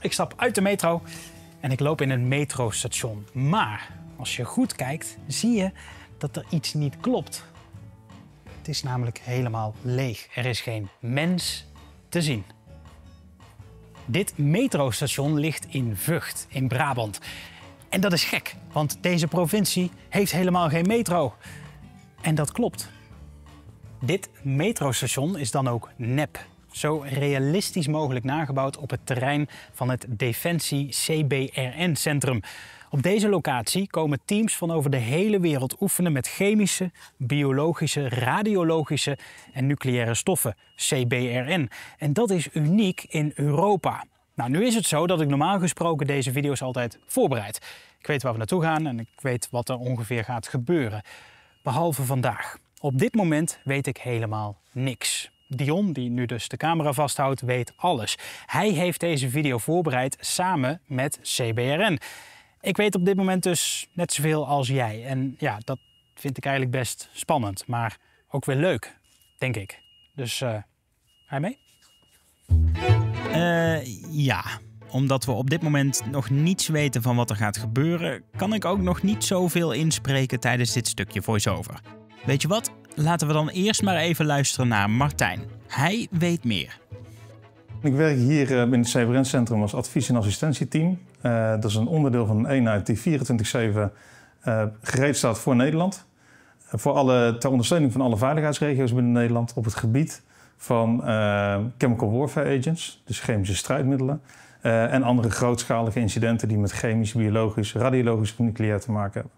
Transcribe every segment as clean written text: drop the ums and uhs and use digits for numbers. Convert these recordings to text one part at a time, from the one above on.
Ik stap uit de metro en ik loop in een metrostation. Maar als je goed kijkt, zie je dat er iets niet klopt. Het is namelijk helemaal leeg. Er is geen mens te zien. Dit metrostation ligt in Vught, in Brabant. En dat is gek, want deze provincie heeft helemaal geen metro. En dat klopt. Dit metrostation is dan ook nep. Zo realistisch mogelijk nagebouwd op het terrein van het Defensie CBRN-centrum. Op deze locatie komen teams van over de hele wereld oefenen met chemische, biologische, radiologische en nucleaire stoffen, CBRN. En dat is uniek in Europa. Nou, nu is het zo dat ik normaal gesproken deze video's altijd voorbereid. Ik weet waar we naartoe gaan en ik weet wat er ongeveer gaat gebeuren. Behalve vandaag. Op dit moment weet ik helemaal niks. Dion, die nu dus de camera vasthoudt, weet alles. Hij heeft deze video voorbereid samen met CBRN. Ik weet op dit moment dus net zoveel als jij. En ja, dat vind ik eigenlijk best spannend, maar ook weer leuk, denk ik. Dus, ga je mee? Ja. Omdat we op dit moment nog niets weten van wat er gaat gebeuren, kan ik ook nog niet zoveel inspreken tijdens dit stukje voice-over. Weet je wat? Laten we dan eerst maar even luisteren naar Martijn. Hij weet meer. Ik werk hier in het CBRN-centrum als advies- en assistentieteam. Dat is een onderdeel van een eenheid die 24/7 gereed staat voor Nederland. Ter ondersteuning van alle veiligheidsregio's binnen Nederland op het gebied van chemical warfare agents, dus chemische strijdmiddelen. En andere grootschalige incidenten die met chemisch, biologisch, radiologisch of nucleair te maken hebben.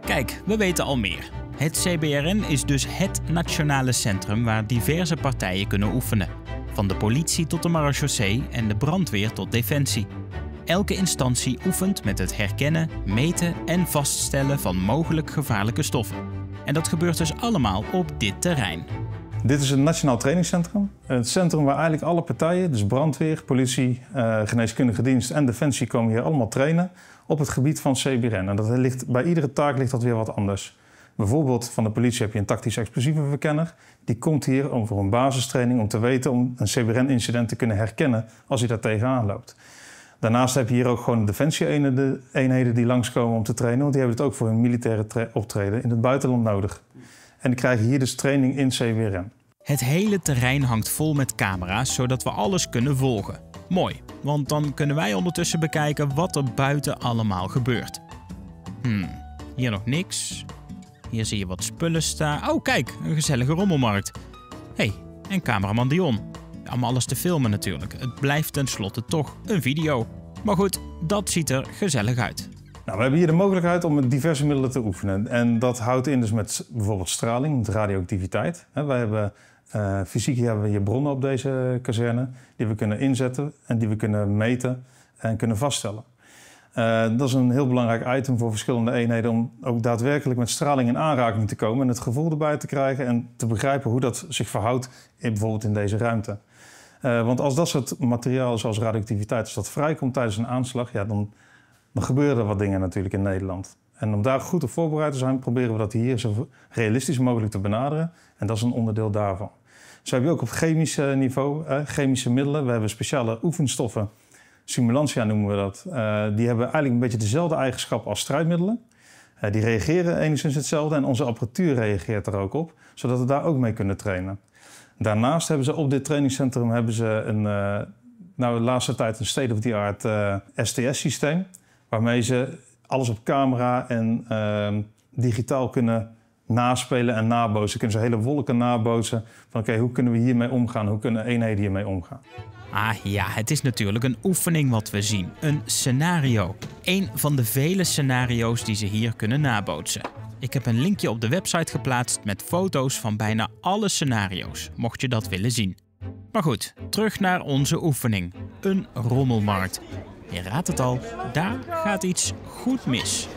Kijk, we weten al meer. Het CBRN is dus het nationale centrum waar diverse partijen kunnen oefenen. Van de politie tot de marechaussee en de brandweer tot defensie. Elke instantie oefent met het herkennen, meten en vaststellen van mogelijk gevaarlijke stoffen. En dat gebeurt dus allemaal op dit terrein. Dit is een nationaal trainingscentrum. Het centrum waar eigenlijk alle partijen, dus brandweer, politie, geneeskundige dienst en defensie, komen hier allemaal trainen op het gebied van CBRN. En dat ligt, bij iedere taak ligt dat weer wat anders. Bijvoorbeeld van de politie heb je een tactisch explosievenverkenner. Die komt hier voor een basistraining om te weten om een CBRN-incident te kunnen herkennen als hij daar tegenaan loopt. Daarnaast heb je hier ook gewoon defensie-eenheden die langskomen om te trainen, want die hebben het ook voor hun militaire optreden in het buitenland nodig. En die krijgen hier dus training in CBRN. Het hele terrein hangt vol met camera's, zodat we alles kunnen volgen. Mooi, want dan kunnen wij ondertussen bekijken wat er buiten allemaal gebeurt. Hier nog niks. Hier zie je wat spullen staan. Oh, kijk, een gezellige rommelmarkt. Hé, en cameraman Dion. Ja, om alles te filmen natuurlijk. Het blijft tenslotte toch een video. Maar goed, dat ziet er gezellig uit. Nou, we hebben hier de mogelijkheid om met diverse middelen te oefenen. En dat houdt in dus met bijvoorbeeld straling, met radioactiviteit. Wij hebben, fysiek hebben we hier bronnen op deze kazerne die we kunnen inzetten en die we kunnen meten en kunnen vaststellen. Dat is een heel belangrijk item voor verschillende eenheden om ook daadwerkelijk met straling in aanraking te komen en het gevoel erbij te krijgen en te begrijpen hoe dat zich verhoudt bijvoorbeeld in deze ruimte. Want als dat soort materiaal zoals radioactiviteit, als dat vrijkomt tijdens een aanslag, ja, dan gebeuren er wat dingen natuurlijk in Nederland. En om daar goed op voorbereid te zijn, proberen we dat hier zo realistisch mogelijk te benaderen. En dat is een onderdeel daarvan. Zo heb je ook op chemisch niveau chemische middelen. We hebben speciale oefenstoffen, simulantia noemen we dat. Die hebben eigenlijk een beetje dezelfde eigenschappen als strijdmiddelen. Die reageren enigszins hetzelfde en onze apparatuur reageert er ook op, zodat we daar ook mee kunnen trainen. Daarnaast hebben ze op dit trainingscentrum de laatste tijd een state-of-the-art STS-systeem. Waarmee ze alles op camera en digitaal kunnen naspelen en nabootsen. Kunnen ze hele wolken nabootsen van oké, hoe kunnen we hiermee omgaan? Hoe kunnen eenheden hiermee omgaan? Ah ja, het is natuurlijk een oefening wat we zien. Een scenario. Eén van de vele scenario's die ze hier kunnen nabootsen. Ik heb een linkje op de website geplaatst met foto's van bijna alle scenario's, mocht je dat willen zien. Maar goed, terug naar onze oefening. Een rommelmarkt. Je raadt het al, daar gaat iets goed mis.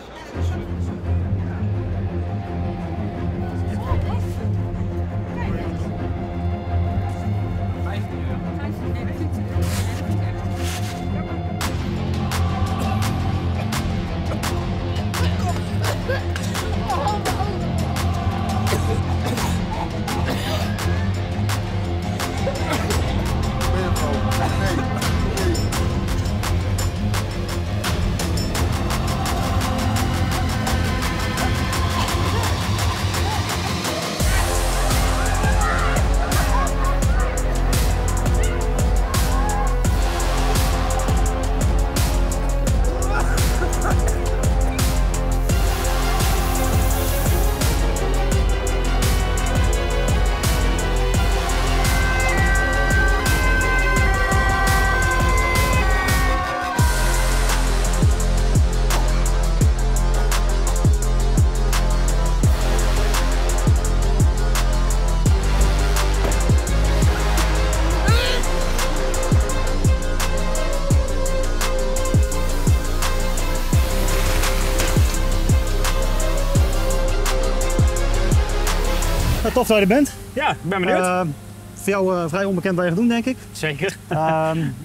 tof dat je er bent. Ja, ik ben benieuwd. Voor jou vrij onbekend wat je gaat doen, denk ik. Zeker.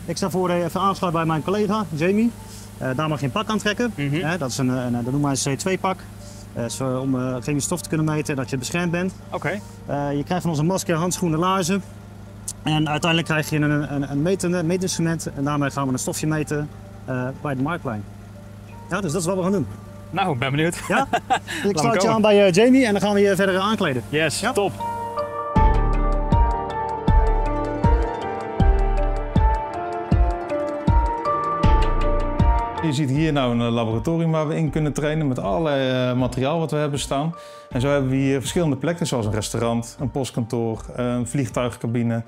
Ik sta voor je even aansluiten bij mijn collega, Jamie. Daar mag je een pak aantrekken. Dat is dat noemen wij een C2-pak. Om chemische stof te kunnen meten, dat je beschermd bent. Oké. Je krijgt van ons een masker, handschoenen, laarzen. En uiteindelijk krijg je een meetinstrument. En daarmee gaan we een stofje meten bij de Marktplein. Ja, dus dat is wat we gaan doen. Nou, ik ben benieuwd. Ja? Dus ik sluit je aan bij Jamie en dan gaan we je verder aankleden. Yes, Ja? top. Je ziet hier nou een laboratorium waar we in kunnen trainen met allerlei materiaal wat we hebben staan. En zo hebben we hier verschillende plekken zoals een restaurant, een postkantoor, een vliegtuigcabine.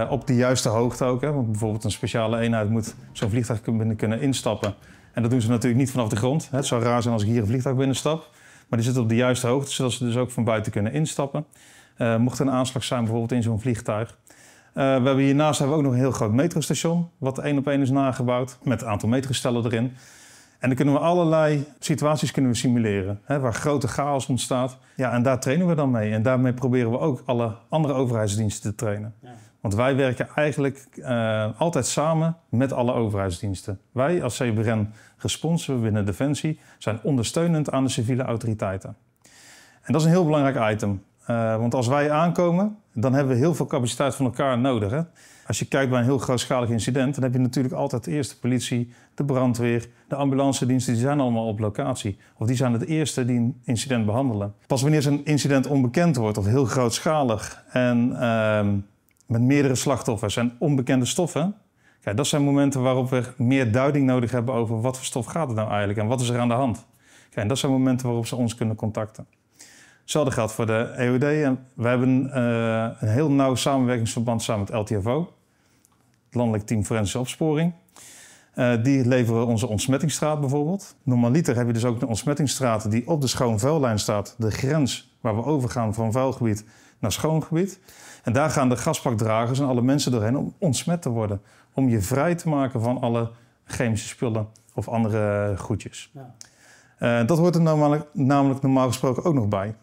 Op de juiste hoogte ook, hè? Want bijvoorbeeld een speciale eenheid moet zo'n vliegtuigcabine kunnen instappen. En dat doen ze natuurlijk niet vanaf de grond. Het zou raar zijn als ik hier een vliegtuig binnenstap. Maar die zit op de juiste hoogte, zodat ze dus ook van buiten kunnen instappen. Mocht er een aanslag zijn bijvoorbeeld in zo'n vliegtuig. We hebben hiernaast ook nog een heel groot metrostation, wat 1 op 1 is nagebouwd, met een aantal metrostellen erin. En dan kunnen we allerlei situaties simuleren, hè, waar grote chaos ontstaat. Ja, en daar trainen we dan mee. En daarmee proberen we ook alle andere overheidsdiensten te trainen. Ja. Want wij werken eigenlijk altijd samen met alle overheidsdiensten. Wij als CBRN Respons binnen Defensie zijn ondersteunend aan de civiele autoriteiten. En dat is een heel belangrijk item. Want als wij aankomen, dan hebben we heel veel capaciteit van elkaar nodig. Hè? Als je kijkt bij een heel grootschalig incident, dan heb je natuurlijk altijd eerst de politie, de brandweer, de ambulancediensten, die zijn allemaal op locatie. Of die zijn het eerste die een incident behandelen. Pas wanneer zo'n incident onbekend wordt of heel grootschalig en met meerdere slachtoffers en onbekende stoffen, kijk, dat zijn momenten waarop we meer duiding nodig hebben over wat voor stof gaat het nou eigenlijk en wat is er aan de hand. Kijk, en dat zijn momenten waarop ze ons kunnen contacten. Hetzelfde geldt voor de EOD. En we hebben een heel nauw samenwerkingsverband samen met LTFO, het Landelijk Team Forensische Opsporing. Die leveren onze ontsmettingsstraat bijvoorbeeld. Normaliter heb je dus ook een ontsmettingsstraat die op de schoon vuillijn staat. De grens waar we overgaan van vuilgebied naar schoon gebied. En daar gaan de gaspakdragers en alle mensen doorheen om ontsmet te worden. Om je vrij te maken van alle chemische spullen of andere goedjes. Ja. Dat hoort er namelijk normaal gesproken ook nog bij.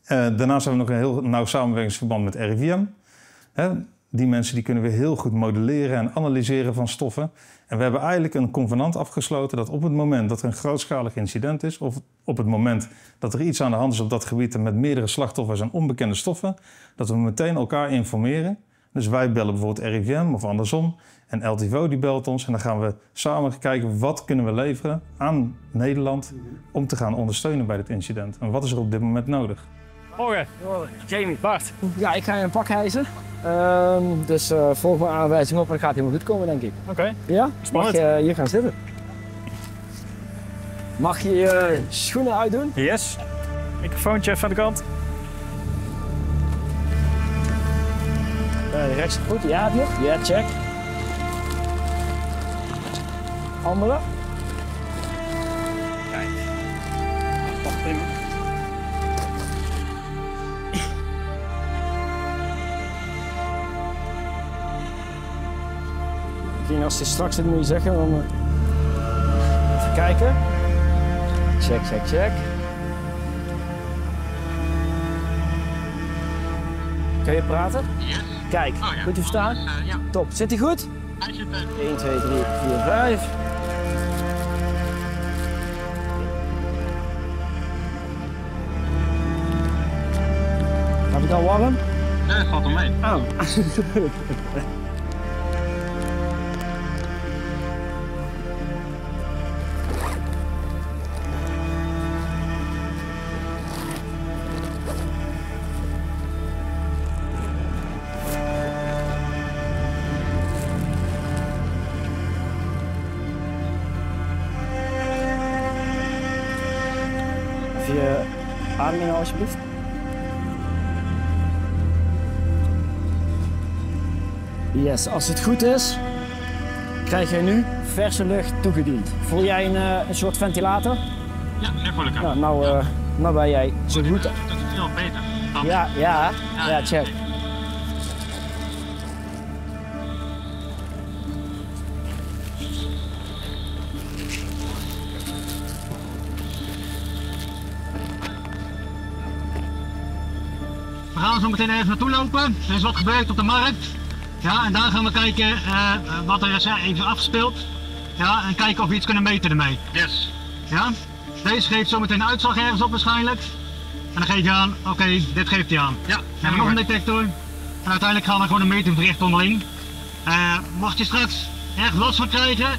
Daarnaast hebben we nog een heel nauw samenwerkingsverband met RIVM. Die mensen die kunnen weer heel goed modelleren en analyseren van stoffen. En we hebben eigenlijk een convenant afgesloten dat op het moment dat er een grootschalig incident is, of op het moment dat er iets aan de hand is op dat gebied met meerdere slachtoffers en onbekende stoffen, dat we meteen elkaar informeren. Dus wij bellen bijvoorbeeld RIVM of andersom. En LTFO die belt ons en dan gaan we samen kijken wat kunnen we leveren aan Nederland om te gaan ondersteunen bij dit incident. En wat is er op dit moment nodig? Morgen. Jamie. Bart. Ja, ik ga je een pak hijsen. Dus volg mijn aanwijzing op en het gaat helemaal goed komen, denk ik. Oké. Ja? Spannend. Mag je hier gaan zitten? Mag je je schoenen uitdoen? Yes. Microfoontje even aan de kant. Rechts goed, ja, heb je? Ja, check. Andere? Kijk. Wacht even. Als je straks zit, moet je zeggen. Dan, even kijken. Check, check, check. Kun je praten? Ja. Kijk, Oh, ja. goed je verstaan? Ja. Top. Zit hij goed? Hij zit 1, 2, 3, 4, 5. Heb je het al warm? Nee, dat valt omheen. Oh. Even je ademing alsjeblieft. Yes, als het goed is, krijg je nu verse lucht toegediend. Voel jij een soort ventilator? Ja, nu voel ik hem. Nou ben jij zo goed. Dat is veel beter. Dan- Ja, check. We gaan zo meteen even naartoe lopen. Er is wat gebeurd op de markt. Ja, en daar gaan we kijken wat er is even afgespeeld. Ja, en kijken of we iets kunnen meten ermee. Yes. Ja? Deze geeft zo meteen een uitslag ergens op waarschijnlijk. En dan geef je aan, oké, dit geeft hij aan. Ja. Dan hebben we nog een detector. En uiteindelijk gaan we gewoon een meting verrichten onderling. Mocht je straks ergens last van krijgen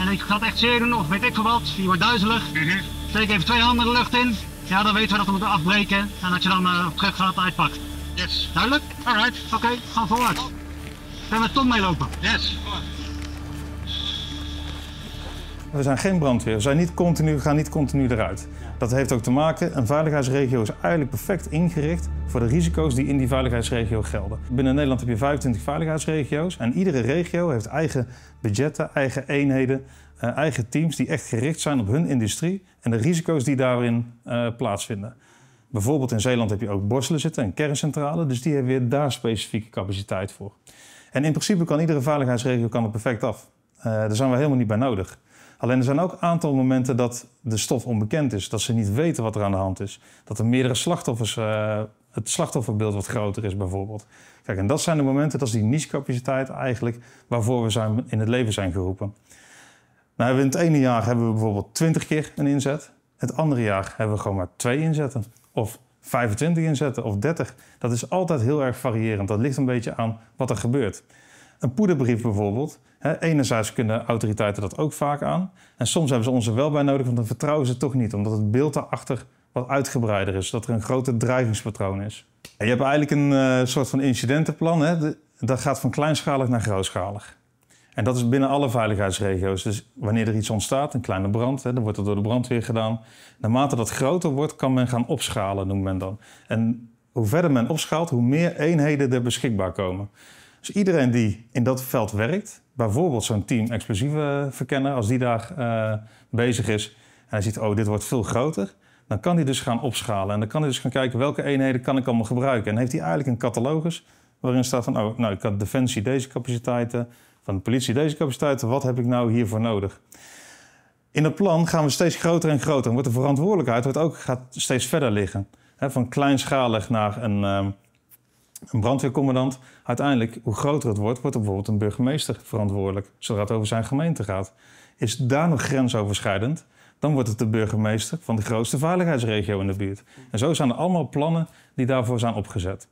en ik ga het echt zeer doen of weet ik veel wat, je wordt duizelig. Steek even 2 handen de lucht in. Ja, dan weten we dat we moeten afbreken en dat je dan terug gaat uitpakt. Yes. Duidelijk? Alright. Oké, gaan vooruit. Gaan we met Tom meelopen? Yes. We zijn geen brandweer, we gaan niet continu eruit. Dat heeft ook te maken, een veiligheidsregio is eigenlijk perfect ingericht voor de risico's die in die veiligheidsregio gelden. Binnen Nederland heb je 25 veiligheidsregio's en iedere regio heeft eigen budgetten, eigen eenheden, eigen teams die echt gericht zijn op hun industrie en de risico's die daarin plaatsvinden. Bijvoorbeeld in Zeeland heb je ook Borselen zitten, een kerncentrale, dus die hebben weer daar specifieke capaciteit voor. En in principe kan iedere veiligheidsregio er perfect af. Daar zijn we helemaal niet bij nodig. Alleen er zijn ook een aantal momenten dat de stof onbekend is. Dat ze niet weten wat er aan de hand is. Dat er meerdere slachtoffers, het slachtofferbeeld wat groter is bijvoorbeeld. Kijk, en dat zijn de momenten, dat is die niche-capaciteit eigenlijk waarvoor we in het leven zijn geroepen. Nou, in het ene jaar hebben we bijvoorbeeld 20 keer een inzet. Het andere jaar hebben we gewoon maar 2 inzetten. Of 25 inzetten of 30. Dat is altijd heel erg variërend. Dat ligt een beetje aan wat er gebeurt. Een poederbrief bijvoorbeeld. Enerzijds kunnen autoriteiten dat ook vaak aan. En soms hebben ze ons er wel bij nodig, want dan vertrouwen ze toch niet. Omdat het beeld daarachter wat uitgebreider is. Dat er een groter dreigingspatroon is. En je hebt eigenlijk een soort van incidentenplan. Dat gaat van kleinschalig naar grootschalig. En dat is binnen alle veiligheidsregio's. Dus wanneer er iets ontstaat, een kleine brand, dan wordt het door de brandweer gedaan. Naarmate dat groter wordt, kan men gaan opschalen, noemt men dan. En hoe verder men opschaalt, hoe meer eenheden er beschikbaar komen. Dus iedereen die in dat veld werkt, bijvoorbeeld zo'n team explosieven verkenner, als die daar bezig is en hij ziet, oh, dit wordt veel groter, dan kan hij dus gaan opschalen. En dan kan hij dus gaan kijken, welke eenheden kan ik allemaal gebruiken. En heeft hij eigenlijk een catalogus waarin staat van, oh, nou, ik had Defensie deze capaciteiten, van de politie deze capaciteiten, wat heb ik nou hiervoor nodig? In het plan gaan we steeds groter en groter. En wordt de verantwoordelijkheid gaat steeds verder liggen. Van kleinschalig naar een brandweercommandant. Uiteindelijk, hoe groter het wordt er bijvoorbeeld een burgemeester verantwoordelijk, zodra het over zijn gemeente gaat. Is daar nog grensoverschrijdend, dan wordt het de burgemeester van de grootste veiligheidsregio in de buurt. En zo zijn er allemaal plannen die daarvoor zijn opgezet.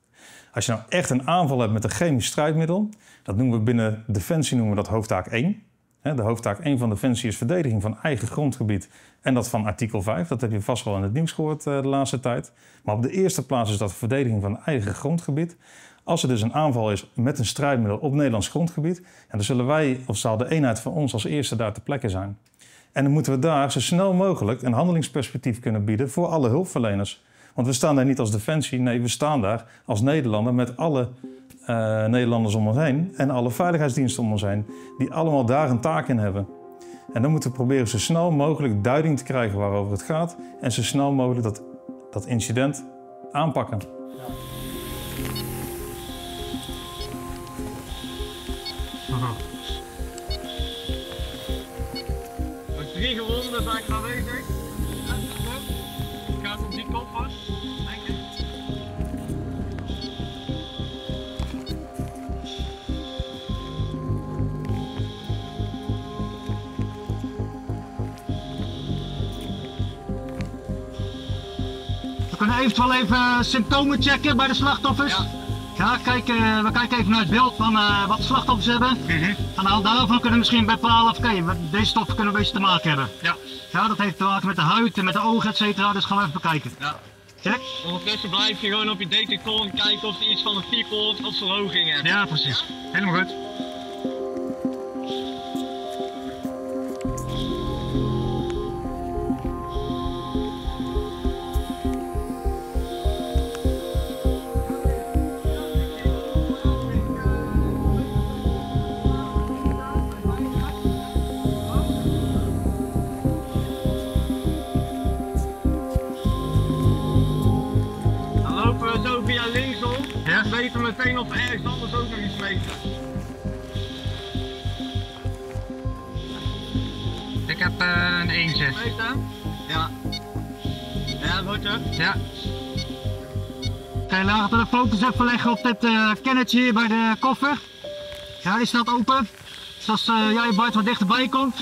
Als je nou echt een aanval hebt met een chemisch strijdmiddel, dat noemen we binnen Defensie noemen we dat hoofdtaak 1. De hoofdtaak 1 van Defensie is verdediging van eigen grondgebied en dat van artikel 5. Dat heb je vast wel in het nieuws gehoord de laatste tijd. Maar op de eerste plaats is dat verdediging van eigen grondgebied. Als er dus een aanval is met een strijdmiddel op Nederlands grondgebied, dan zullen wij, of zal de eenheid van ons als eerste daar ter plekke zijn. En dan moeten we daar zo snel mogelijk een handelingsperspectief kunnen bieden voor alle hulpverleners. Want we staan daar niet als Defensie, nee, we staan daar als Nederlander met alle Nederlanders om ons heen en alle veiligheidsdiensten om ons heen, die allemaal daar een taak in hebben. En dan moeten we proberen zo snel mogelijk duiding te krijgen waarover het gaat en zo snel mogelijk dat incident aanpakken. Met 3 gewonden zijn ik aanwezig. Ik ga op die kop vast. Denk ik. We kunnen eventueel even symptomen checken bij de slachtoffers. Ja. Ja, we kijken even naar het beeld van wat de slachtoffers hebben. Aan de hand daarvan kunnen we misschien bepalen of deze stoffen kunnen een beetje te maken hebben. Ja. Ja, dat heeft te maken met de huid en met de ogen, et cetera, dus gaan we even bekijken. Ja. Check. Ondertussen blijf je gewoon op je detector en kijken of er iets van een piekel of verhoging hebt. Ja, precies. Helemaal goed. Via linksom, ja. We weten meteen of er ergens anders ook nog iets meten. Ik heb een eentje. Meten? Ja. Ja, goed hè? Ja. Oké, laten we de focus even leggen op dit kennetje hier bij de koffer. Ja, die staat open. Dus als jij Bart wat dichterbij komt,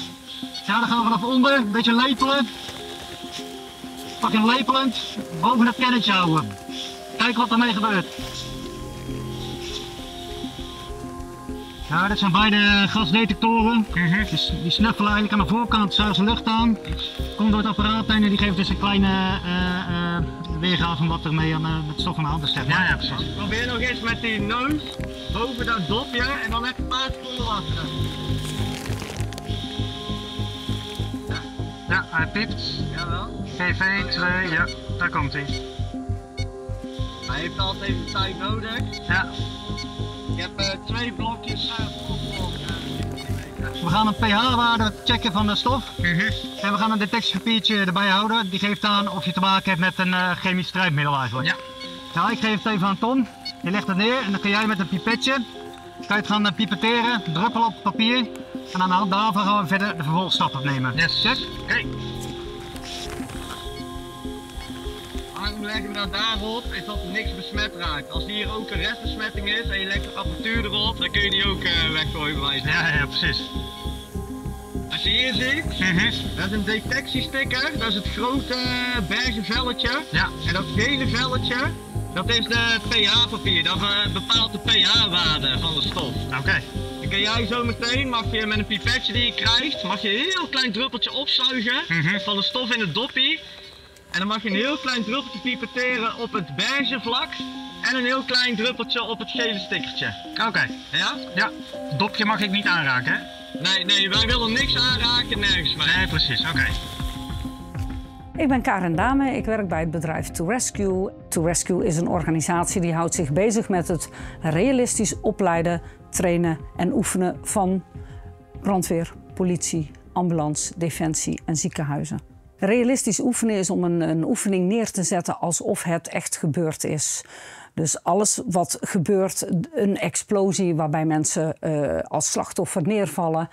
ja, dan gaan we vanaf onder een beetje lepelen. Pak hem lepelend boven dat kennetje houden. Kijk wat ermee gebeurt. Ja, dit zijn beide gasdetectoren. Dus die snuffelen eigenlijk aan de voorkant, zuigen ze lucht aan. Komt door het apparaat heen en die geeft dus een kleine weergave van wat er mee met stof aan de hand is. Ja, precies. Probeer nog eens met die neus boven dat dopje en dan even een paar seconden wachten. Ja, hij piept. Jawel. GV 2, ja, daar komt hij. Hij heeft altijd even tijd nodig. Ja. Ik heb 2 blokjes We gaan een pH-waarde checken van de stof. En we gaan een detectiepapiertje erbij houden. Die geeft aan of je te maken hebt met een chemisch strijdmiddel eigenlijk. Ja. Nou, ik geef het even aan Tom. Je legt het neer en dan kun jij met een pipetje kan je het gaan pipetteren, druppelen op het papier. En aan de hand daarvan gaan we verder de vervolgstappen nemen. Yes. Oké. Waarom leggen we dat daarop? Is dat er niks besmet raakt. Als hier ook een restbesmetting is en je legt de apparatuur erop, dan kun je die ook weggooien bewijzen. Ja, precies. Als je hier ziet, dat is een detectiesticker, dat is het grote beige velletje. Ja. En dat gele velletje, dat is de pH-papier, dat bepaalt de pH-waarde van de stof. Oké. Dan kun jij zo meteen, mag je met een pipetje die je krijgt, mag je een heel klein druppeltje opzuigen van de stof in het doppie. En dan mag je een heel klein druppeltje pipetteren op het beige vlak en een heel klein druppeltje op het gele stickertje. Oké. Ja? Ja, het dopje mag ik niet aanraken, hè? Nee, wij willen niks aanraken, nergens mee. Nee, precies, oké. Ik ben Karen Dame, ik werk bij het bedrijf To Rescue. To Rescue is een organisatie die houdt zich bezig met het realistisch opleiden, trainen en oefenen van brandweer, politie, ambulance, defensie en ziekenhuizen. Realistisch oefenen is om een oefening neer te zetten alsof het echt gebeurd is. Dus alles wat gebeurt, een explosie waarbij mensen als slachtoffer neervallen,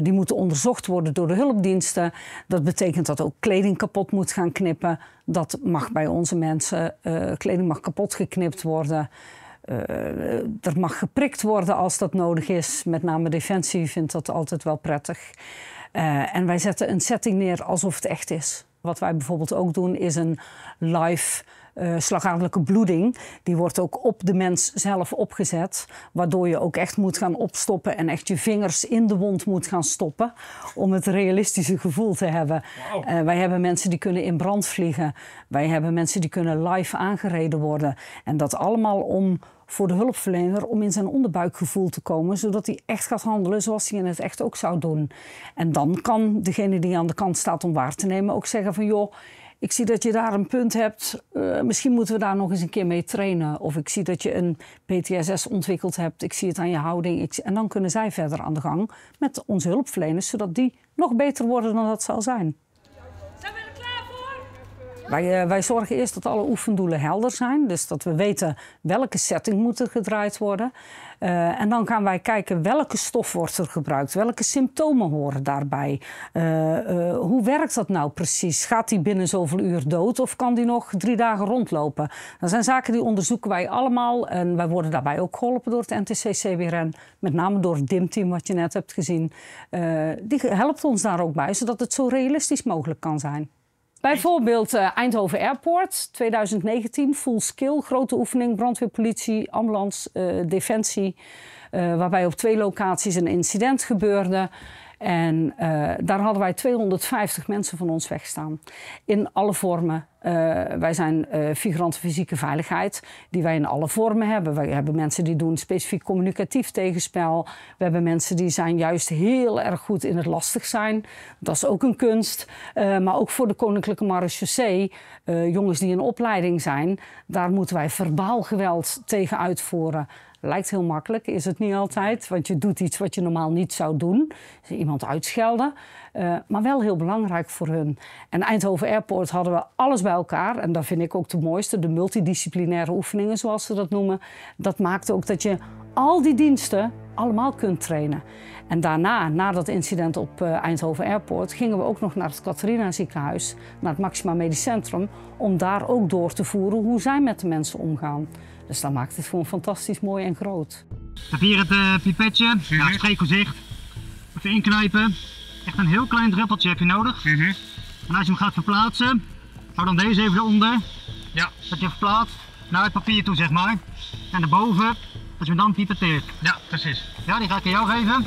die moeten onderzocht worden door de hulpdiensten. Dat betekent dat ook kleding kapot moet gaan knippen. Dat mag bij onze mensen, kleding mag kapot geknipt worden. Er mag geprikt worden als dat nodig is. Met name Defensie vindt dat altijd wel prettig. En wij zetten een setting neer alsof het echt is. Wat wij bijvoorbeeld ook doen is een live slagadelijke bloeding. Die wordt ook op de mens zelf opgezet. Waardoor je ook echt moet gaan opstoppen en echt je vingers in de wond moet gaan stoppen. Om het realistische gevoel te hebben. Wow. Wij hebben mensen die kunnen in brand vliegen. Wij hebben mensen die kunnen live aangereden worden. En dat allemaal om voor de hulpverlener om in zijn onderbuikgevoel te komen, zodat hij echt gaat handelen zoals hij in het echt ook zou doen. En dan kan degene die aan de kant staat om waar te nemen ook zeggen van joh, ik zie dat je daar een punt hebt, misschien moeten we daar nog eens een keer mee trainen. Of ik zie dat je een PTSS ontwikkeld hebt, ik zie het aan je houding. En dan kunnen zij verder aan de gang met onze hulpverleners, zodat die nog beter worden dan dat ze al zijn. Zijn we er klaar voor? Wij zorgen eerst dat alle oefendoelen helder zijn. Dus dat we weten welke setting moet er gedraaid worden. En dan gaan wij kijken welke stof wordt er gebruikt. Welke symptomen horen daarbij. Hoe werkt dat nou precies? Gaat die binnen zoveel uur dood of kan die nog 3 dagen rondlopen? Dat zijn zaken die onderzoeken wij allemaal. En wij worden daarbij ook geholpen door het NTC-CBRN. Met name door het DIM-team wat je net hebt gezien. Die helpt ons daar ook bij, zodat het zo realistisch mogelijk kan zijn. Bijvoorbeeld Eindhoven Airport, 2019, full skill, grote oefening, brandweer, politie, ambulance, defensie. Waarbij op 2 locaties een incident gebeurde. En daar hadden wij 250 mensen van ons wegstaan. In alle vormen. Wij zijn figurante fysieke veiligheid, die wij in alle vormen hebben. Wij hebben mensen die doen specifiek communicatief tegenspel. We hebben mensen die zijn juist heel erg goed in het lastig zijn. Dat is ook een kunst. Maar ook voor de Koninklijke Marechaussee, jongens die in opleiding zijn, daar moeten wij verbaal geweld tegen uitvoeren. Lijkt heel makkelijk, is het niet altijd. Want je doet iets wat je normaal niet zou doen. Iemand uitschelden. Maar wel heel belangrijk voor hun. En Eindhoven Airport hadden we alles bij elkaar. En dat vind ik ook de mooiste. De multidisciplinaire oefeningen, zoals ze dat noemen. Dat maakte ook dat je al die diensten allemaal kunt trainen. En daarna, na dat incident op Eindhoven Airport, gingen we ook nog naar het Catharina ziekenhuis, naar het Maxima Medisch Centrum, om daar ook door te voeren hoe zij met de mensen omgaan. Dus dat maakt het gewoon fantastisch mooi en groot. Hier het pipetje, streekgezicht. Even inknijpen. Echt een heel klein druppeltje heb je nodig. En als je hem gaat verplaatsen, hou dan deze even eronder. Ja. Dat je verplaatst naar het papier toe, zeg maar. En daarboven, dat je hem dan pipetteert. Ja, precies. Ja, die ga ik aan jou geven.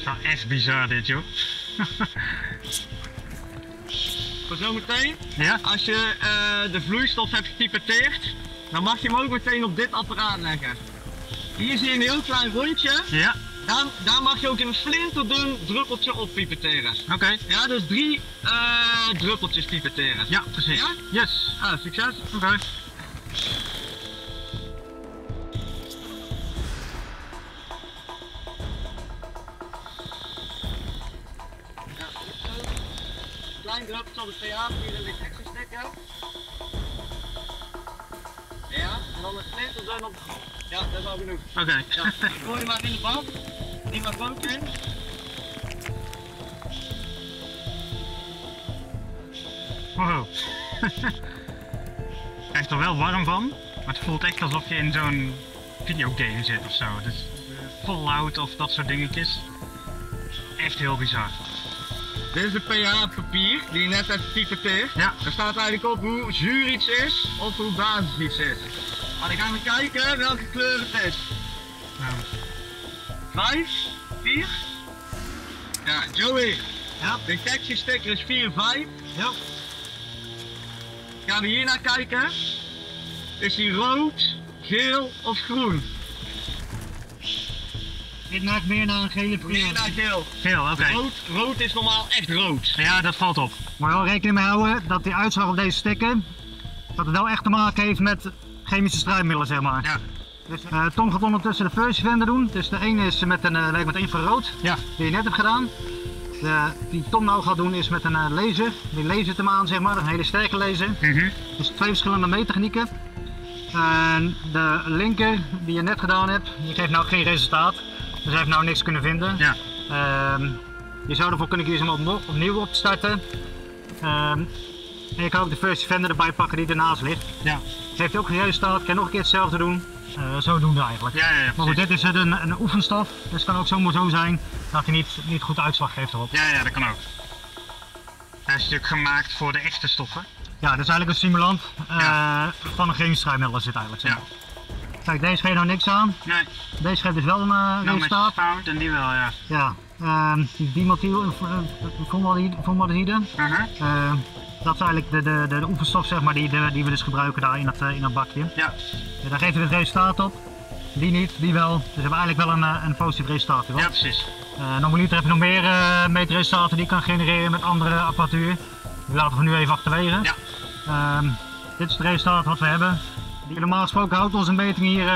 Dat is echt bizar dit, joh. Voor zometeen, als je de vloeistof hebt gepipetteerd, dan mag je hem ook meteen op dit apparaat leggen. Hier zie je een heel klein rondje. Ja. Daar mag je ook een flinterdun druppeltje op pipeteren. Oké. Ja, dus 3 druppeltjes pipeteren. Ja, precies. Ja? Yes. Succes. Oké. Klein druppeltje op de PA, hier in de extra stekker. Ja, en dan een flinterdun op. Ja, dat is al genoeg. Oké. Ja, gooi je maar in de bak. Die maar rook in. Wow. Hij is er wel warm van, maar het voelt echt alsof je in zo'n videogame zit of zo. Dus Fallout of dat soort dingetjes. Echt heel bizar. Dit is de pH-papier die je net hebt gepipetteerd. Ja. Er staat eigenlijk op hoe zuur iets is of hoe basis iets is. Maar dan gaan we kijken welke kleur het is. 5, 4. Ja, Joey. Ja. De detectiesticker is 4, 5. Ja. Gaan we hier naar kijken. Is die rood, geel of groen? Dit maakt meer naar een gele kleur. Meer naar geel. Geel, oké. Rood is normaal echt rood. Ja, dat valt op. Maar wel rekening mee houden dat die uitslag op deze sticker, dat het wel echt te maken heeft met chemische strijdmiddelen, zeg maar. Ja. Dus, Tom gaat ondertussen de first defender doen. Dus de ene is met met infrarood, ja, die je net hebt gedaan. Die Tom nou gaat doen is met een laser. Die lasert hem aan, zeg maar, een hele sterke laser. Dus 2 verschillende meettechnieken. En de linker die je net gedaan hebt, die geeft nou geen resultaat. Dus hij heeft nou niks kunnen vinden. Ja. Je zou ervoor kunnen kiezen om opnieuw op te starten. En je kan ook de first defender erbij pakken die ernaast ligt. Ja. Het heeft ook geen resultaat, kan nog een keer hetzelfde doen. Zodoende eigenlijk. Ja, maar goed, dit is een oefenstof, dus het kan ook zomaar zo zijn dat hij niet goed uitslag geeft erop. Ja, dat kan ook. Hij is natuurlijk gemaakt voor de echte stoffen. Ja, dat is eigenlijk een stimulant van een chemisch strijdmiddel zit eigenlijk. Ja. Kijk, deze geeft nou niks aan. Nee. Deze geeft dus wel een resultaat. Met en die wel, ja. Ja, die dimethylformaldehyde. Dat is eigenlijk de oefenstof, zeg maar, die we dus gebruiken daar in dat bakje. Ja. Daar geeft hij het resultaat op. Die niet, die wel. Dus we hebben eigenlijk wel een positief resultaat. Hoor. Ja, precies. Normaliter heb je nog meer meetresultaten die je kan genereren met andere apparatuur. Die laten we nu even achterwege. Ja. Dit is het resultaat wat we hebben. Normaal gesproken houdt onze meting hier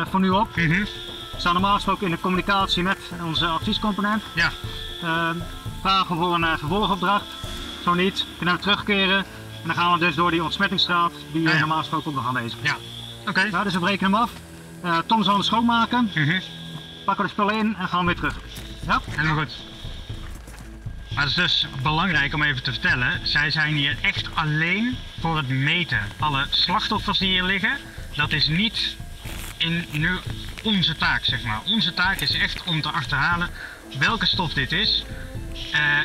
voor nu op. We staan normaal gesproken in de communicatie met onze adviescomponent. Ja. Vragen voor een vervolgopdracht. Zo niet, kunnen we terugkeren en dan gaan we dus door die ontsmettingsstraat die normaal gesproken ook nog aanwezig is. Ja. Oké. Ja, dus we breken hem af. Tom zal hem schoonmaken. Pakken we de spullen in en gaan we weer terug. Ja? Helemaal goed. Maar het is dus belangrijk om even te vertellen, zij zijn hier echt alleen voor het meten. Alle slachtoffers die hier liggen, dat is niet nu onze taak, zeg maar. Onze taak is echt om te achterhalen welke stof dit is.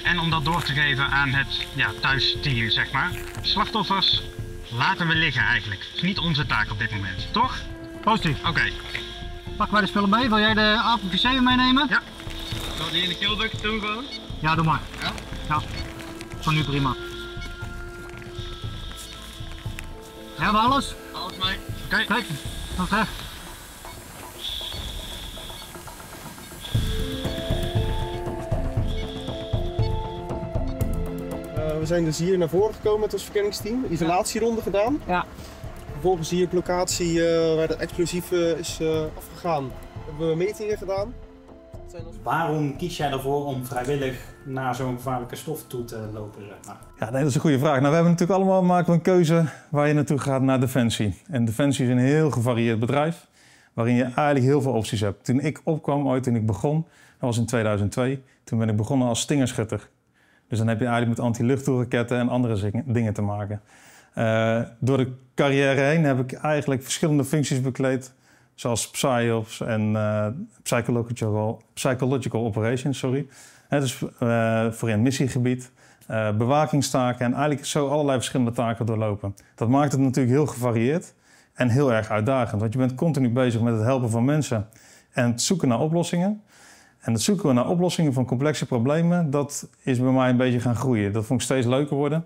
En om dat door te geven aan het thuisteam, zeg maar. Slachtoffers laten we liggen eigenlijk. Het is niet onze taak op dit moment, toch? Positief. Oké. Pakken wij de spullen mee. Wil jij de APVC meenemen? Ja. Zal die in de killbucket doen gewoon? Ja, doe maar. Ja? Ja. Van nu prima. Hebben we alles? Alles mee. Oké. Kijk, dat is echt. We zijn dus hier naar voren gekomen met ons verkenningsteam, isolatieronde gedaan. Ja. Vervolgens hier op locatie waar het explosief is afgegaan, hebben we metingen gedaan. Waarom kies jij ervoor om vrijwillig naar zo'n gevaarlijke stof toe te lopen? Zeg maar? Ja, nee, dat is een goede vraag. Nou, we hebben natuurlijk allemaal maken we een keuze waar je naartoe gaat naar Defensie. En Defensie is een heel gevarieerd bedrijf, waarin je eigenlijk heel veel opties hebt. Toen ik opkwam, toen ik begon, dat was in 2002, toen ben ik begonnen als stingerschutter. Dus dan heb je eigenlijk met anti-luchtdoelraketten en andere dingen te maken. Door de carrière heen heb ik eigenlijk verschillende functies bekleed, zoals PSYOPS en Psychological Operations, dus voor een missiegebied, bewakingstaken en eigenlijk zo allerlei verschillende taken doorlopen. Dat maakt het natuurlijk heel gevarieerd en heel erg uitdagend, want je bent continu bezig met het helpen van mensen en het zoeken naar oplossingen. En het zoeken naar oplossingen van complexe problemen, dat is bij mij een beetje gaan groeien. Dat vond ik steeds leuker worden.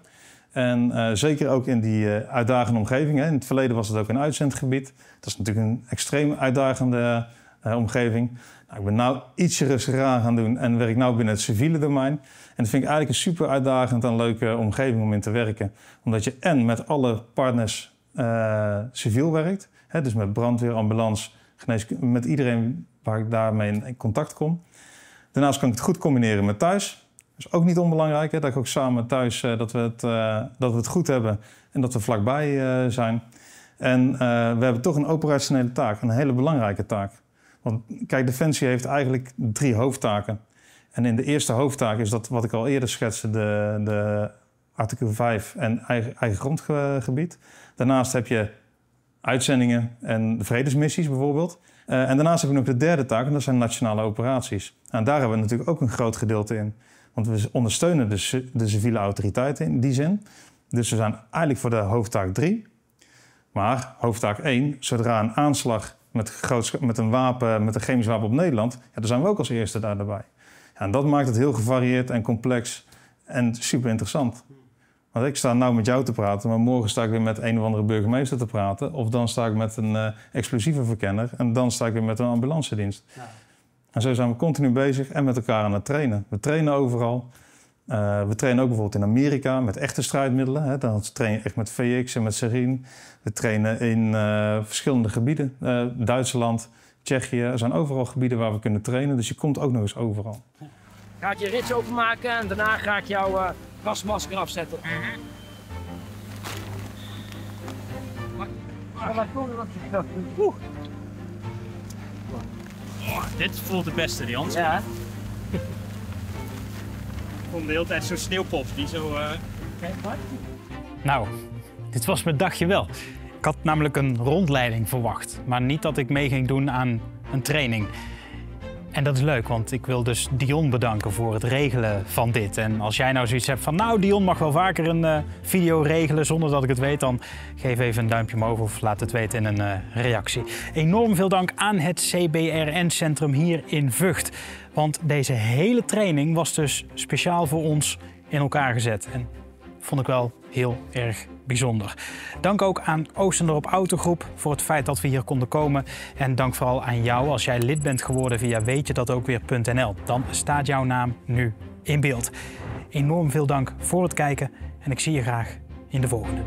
En zeker ook in die uitdagende omgeving. Hè. In het verleden was het ook een uitzendgebied. Dat is natuurlijk een extreem uitdagende omgeving. Nou, ik ben nu ietsje rustiger aan gaan doen en werk nu binnen het civiele domein. En dat vind ik eigenlijk een super uitdagend en leuke omgeving om in te werken. Omdat je en met alle partners civiel werkt. Hè, dus met brandweer, ambulance, geneeskunde, met iedereen waar ik daarmee in contact kom. Daarnaast kan ik het goed combineren met thuis. Dat is ook niet onbelangrijk, hè, dat ik ook samen thuis dat we het goed hebben en dat we vlakbij zijn. En we hebben toch een operationele taak, een hele belangrijke taak. Want kijk, Defensie heeft eigenlijk 3 hoofdtaken. En in de eerste hoofdtaak is dat wat ik al eerder schetste, de artikel 5 en eigen grondgebied. Daarnaast heb je uitzendingen en de vredesmissies bijvoorbeeld. En daarnaast heb je nog de derde taak en dat zijn nationale operaties. En daar hebben we natuurlijk ook een groot gedeelte in. Want we ondersteunen de civiele autoriteiten in die zin. Dus we zijn eigenlijk voor de hoofdtaak 3. Maar hoofdtaak 1, zodra een aanslag met een wapen, met een chemisch wapen op Nederland, ja, dan zijn we ook als eerste daarbij. Ja, en dat maakt het heel gevarieerd en complex en super interessant. Want ik sta nou met jou te praten, maar morgen sta ik weer met een of andere burgemeester te praten. Of dan sta ik met een explosievenverkenner en dan sta ik weer met een ambulancedienst. Ja. En zo zijn we continu bezig en met elkaar aan het trainen. We trainen overal. We trainen ook bijvoorbeeld in Amerika met echte strijdmiddelen. Hè. Dan train je echt met VX en met Sarin. We trainen in verschillende gebieden. Duitsland, Tsjechië. Er zijn overal gebieden waar we kunnen trainen. Dus je komt ook nog eens overal. Ga ik je rits openmaken en daarna ga ik jouw gasmasker afzetten. Oh, dit voelt het beste, die Hans. Ja. Ik vond de hele tijd zo'n sneeuwpop die zo... Nou, dit was mijn dagje wel. Ik had namelijk een rondleiding verwacht, maar niet dat ik mee ging doen aan een training. En dat is leuk, want ik wil dus Dion bedanken voor het regelen van dit. En als jij nou zoiets hebt van, nou, Dion mag wel vaker een video regelen zonder dat ik het weet, dan geef even een duimpje omhoog of laat het weten in een reactie. Enorm veel dank aan het CBRN-centrum hier in Vught. Want deze hele training was dus speciaal voor ons in elkaar gezet. En vond ik wel heel erg bijzonder. Dank ook aan Oostendorp Autogroep voor het feit dat we hier konden komen. En dank vooral aan jou als jij lid bent geworden via weetjedatookwweer.nl. Dan staat jouw naam nu in beeld. Enorm veel dank voor het kijken en ik zie je graag in de volgende.